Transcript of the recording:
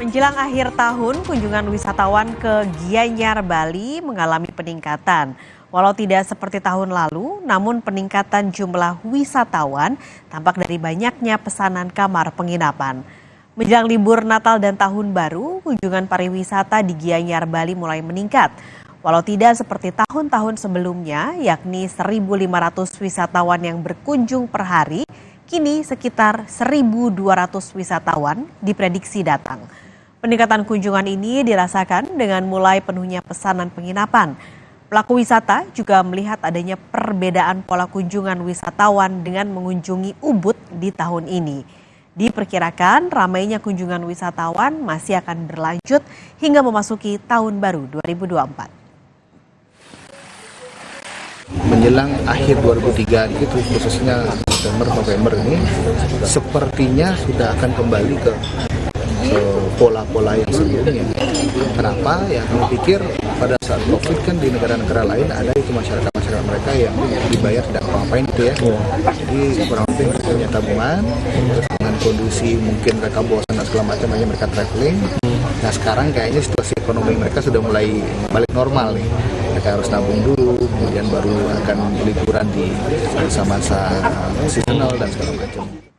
Menjelang akhir tahun, kunjungan wisatawan ke Gianyar, Bali mengalami peningkatan. Walau tidak seperti tahun lalu, namun peningkatan jumlah wisatawan tampak dari banyaknya pesanan kamar penginapan. Menjelang libur Natal dan Tahun Baru, kunjungan pariwisata di Gianyar, Bali mulai meningkat. Walau tidak seperti tahun-tahun sebelumnya, yakni 1.500 wisatawan yang berkunjung per hari, kini sekitar 1.200 wisatawan diprediksi datang. Peningkatan kunjungan ini dirasakan dengan mulai penuhnya pesanan penginapan. Pelaku wisata juga melihat adanya perbedaan pola kunjungan wisatawan dengan mengunjungi Ubud di tahun ini. Diperkirakan ramainya kunjungan wisatawan masih akan berlanjut hingga memasuki tahun baru 2024. Menjelang akhir 2003 itu khususnya September November ini sepertinya sudah akan kembali ke pola-pola yang sebelumnya. Kenapa? Ya kami pikir pada saat COVID kan di negara-negara lain ada itu masyarakat mereka yang dibayar tidak apa-apain gitu ya. Jadi kurang lebih mereka punya tabungan, terus dengan kondisi mungkin mereka bosan dan segala macam aja mereka traveling. Nah sekarang kayaknya situasi ekonomi mereka sudah mulai balik normal nih. Mereka harus nabung dulu, kemudian baru akan liburan di masa-masa seasonal dan segala macam.